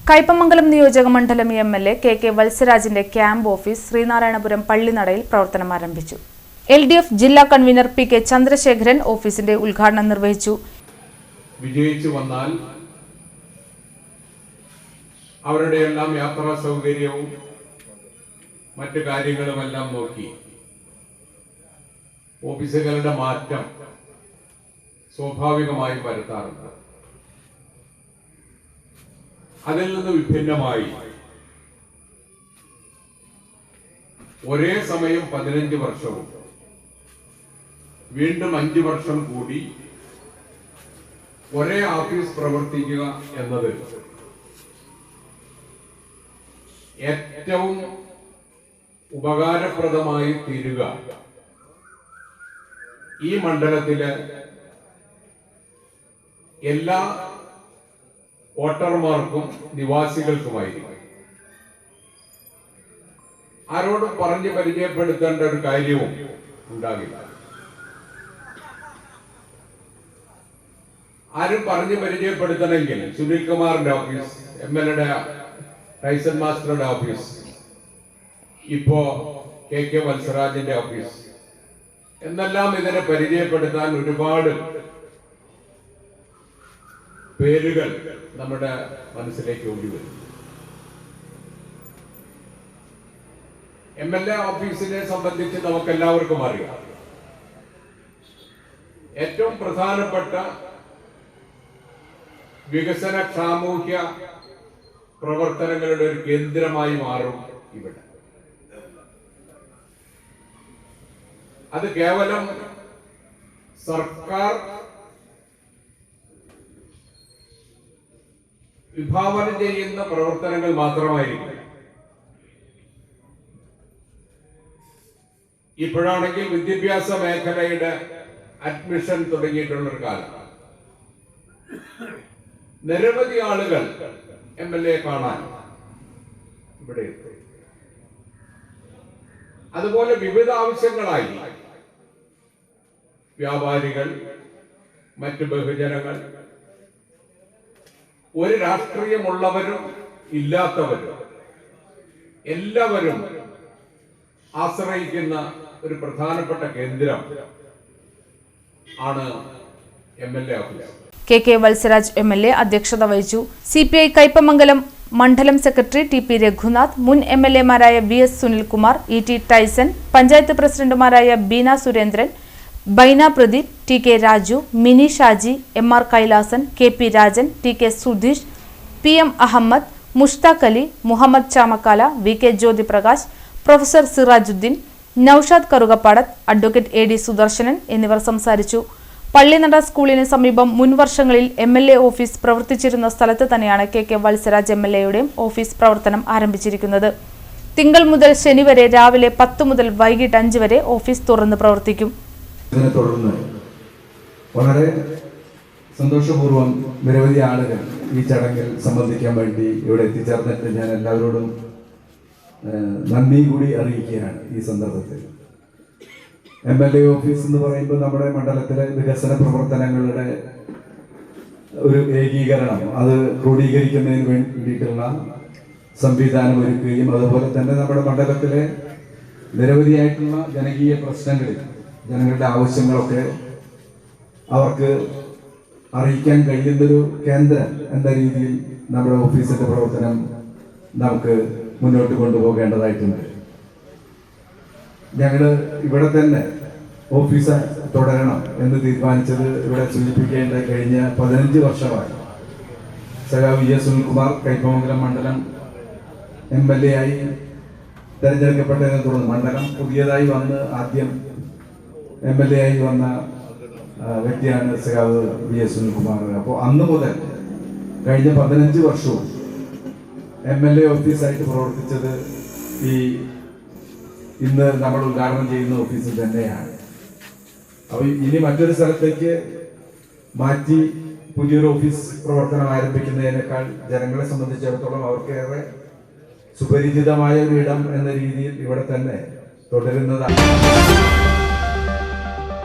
കയ്പമംഗലം നിയോജക മണ്ഡലം MLA. K വത്സരാജിന്റെ ക്യാമ്പ് ഓഫീസ് ശ്രീനാരായണപുരം പള്ളിനടയിൽ പ്രവർത്തനം ആരംഭിച്ചു. LDF ജില്ലാ കൺവീനർ P.K. ചന്ദ്രശേഖരൻ ഓഫീസിന്റെ ഉദ്ഘാടനം നിർവഹിച്ചു. വിജയിച്ചു വന്നാൽ അവരുടെ എല്ലാം യാത്രാ സൗകര്യവും മറ്റു കാര്യങ്ങളുമെല്ലാം നോക്കി ഓഫീസുകളുടെ മാറ്റം സ്വാഭാവികമായി വരുത്താറുണ്ട്. അതിൽ നിന്ന് വിഭിന്നമായി ഒരേ സമയം 15 വർഷവും വീണ്ടും 5 വർഷം കൂടി ഒരേ ഓഫീസ് പ്രവർത്തിക്കുക എന്നത് ഏറ്റവും ഉപകാരപ്രദമായി തീരുക ഈ മണ്ഡലത്തിലെ എല്ലാ വോട്ടർമാർക്കും നിവാസികൾക്കുമായിരിക്കും. ആരോടും പറഞ്ഞ് പരിചയപ്പെടുത്തേണ്ട ഒരു കാര്യവും ഉണ്ടാകില്ല. ആരും പറഞ്ഞ് പരിചയപ്പെടുത്തണമെങ്കിൽ സുനിൽ കുമാറിന്റെ ഓഫീസ്, MLA ടൈസൺ മാസ്റ്ററുടെ ഓഫീസ്, ഇപ്പോ കെ വത്സരാജിന്റെ ഓഫീസ് എന്നെല്ലാം ഇതിനെ പരിചയപ്പെടുത്താൻ ഒരുപാട് പേരുകൾ നമ്മുടെ മനസ്സിലേക്ക് ഓടി വരും. MLA ഓഫീസിനെ സംബന്ധിച്ച് നമുക്ക് എല്ലാവർക്കും അറിയാം, ഏറ്റവും പ്രധാനപ്പെട്ട വികസന സാമൂഹ്യ പ്രവർത്തനങ്ങളുടെ ഒരു കേന്ദ്രമായി മാറും ഇവിടെ. അത് കേവലം സർക്കാർ വിഭാവനം ചെയ്യുന്ന പ്രവർത്തനങ്ങൾ മാത്രമായിരിക്കും. ഇപ്പോഴാണെങ്കിൽ വിദ്യാഭ്യാസ മേഖലയുടെ അഡ്മിഷൻ തുടങ്ങിയിട്ടുള്ളൊരു കാലം. നിരവധി ആളുകൾ MLA കാണാൻ ഇവിടെ എത്തും. അതുപോലെ വിവിധ ആവശ്യങ്ങളായി വ്യാപാരികൾ, മറ്റു ബഹുജനങ്ങൾ, ഒരു രാഷ്ട്രീയമുള്ളവരും ഇല്ലാത്തവരും എല്ലാവരും ആശ്രയിക്കുന്ന ഒരു പ്രധാനപ്പെട്ട കേന്ദ്രം ആണ് MLA office. K Valsaraj MLA അധ്യക്ഷത വഹിച്ചു. CPI കയ്പമംഗലം മണ്ഡലം സെക്രട്ടറി TP രഘുനാഥ്, മുൻ MLA മാരായ VS Sunilkumar, ET Tyson, panchayat പ്രസിഡന്റുമാരായ Beena Surendran, Baina Pradeep, TK Raju, Mini Shaji, MR Kailasan, KP Rajan, TK Sudheesh, PM Ahammed, Mushtaq Ali, Muhammad Chamakkala, VK Jyothiprakash, professor Sirajuddin, Naushad Karukappadath, advocate AD Sudarsanan എന്നിവർ സംസാരിച്ചു. പള്ളിനട സ്കൂളിന് സമീപം മുൻവർഷങ്ങളിൽ MLA ഓഫീസ് പ്രവർത്തിച്ചിരുന്ന സ്ഥലത്ത് തന്നെയാണ് കെ വത്സരാജ് MLA-യുടെയും ഓഫീസ് പ്രവർത്തനം ആരംഭിച്ചിരിക്കുന്നത്. തിങ്കൾ മുതൽ ശനി വരെ രാവിലെ 10 മുതൽ വൈകിട്ട് 5 വരെ ഓഫീസ് തുറന്ന് പ്രവർത്തിക്കും. ഇതിനെ തുടർന്ന് വളരെ സന്തോഷപൂർവ്വം നിരവധി ആളുകൾ ഈ ചടങ്ങിൽ സംബന്ധിക്കാൻ വേണ്ടി ഇവിടെ എത്തിച്ചേർന്നിട്ട് ഞാൻ എല്ലാവരോടും നന്ദി കൂടി അറിയിക്കുകയാണ്. ഈ സന്ദർഭത്തിൽ MLA ഓഫീസ് എന്ന് പറയുമ്പോൾ നമ്മുടെ മണ്ഡലത്തിലെ വികസന പ്രവർത്തനങ്ങളുടെ ഒരു ഏകീകരണം, അത് ക്രോഡീകരിക്കുന്നതിന് വേണ്ടിയിട്ടുള്ള സംവിധാനം ഒരുക്കുകയും അതുപോലെ തന്നെ നമ്മുടെ മണ്ഡലത്തിലെ നിരവധിയായിട്ടുള്ള ജനകീയ പ്രശ്നങ്ങളിൽ ജനങ്ങളുടെ ആവശ്യങ്ങളൊക്കെ അവർക്ക് അറിയിക്കാൻ കഴിയുന്നൊരു കേന്ദ്രം എന്ന രീതിയിൽ നമ്മുടെ ഓഫീസിന്റെ പ്രവർത്തനം നമുക്ക് മുന്നോട്ട് കൊണ്ടുപോകേണ്ടതായിട്ടുണ്ട്. ഞങ്ങൾ ഇവിടെ തന്നെ ഓഫീസ് തുടരണം എന്ന് തീരുമാനിച്ചത് ഇവിടെ സൂചിപ്പിക്കേണ്ട കഴിഞ്ഞ 15 വർഷമായി സഖാവ് VS സുനിൽകുമാർ കയ്പമംഗലം മണ്ഡലം MLA ആയി തെരഞ്ഞെടുക്കപ്പെട്ടതിനെ തുടർന്ന് മണ്ഡലം പുതിയതായി വന്ന് ആദ്യം MLA ആയി വന്ന വ്യക്തിയാണ് സഖാവ് VS സുനിൽകുമാർ. അപ്പോൾ അന്ന് മുതൽ കഴിഞ്ഞ 15 വർഷവും MLA ഓഫീസായിട്ട് പ്രവർത്തിച്ചത് ഈ ഇന്ന് നമ്മൾ ഉദ്ഘാടനം ചെയ്യുന്ന ഓഫീസിൽ തന്നെയാണ്. അപ്പോൾ ഇനി മറ്റൊരു സ്ഥലത്തേക്ക് മാറ്റി പുതിയൊരു ഓഫീസ് പ്രവർത്തനം ആരംഭിക്കുന്നതിനേക്കാൾ ജനങ്ങളെ സംബന്ധിച്ചിടത്തോളം അവർക്കേറെ സുപരിചിതമായ ഒരു ഇടം എന്ന രീതിയിൽ ഇവിടെ തന്നെ തുടരുന്നതാണ്.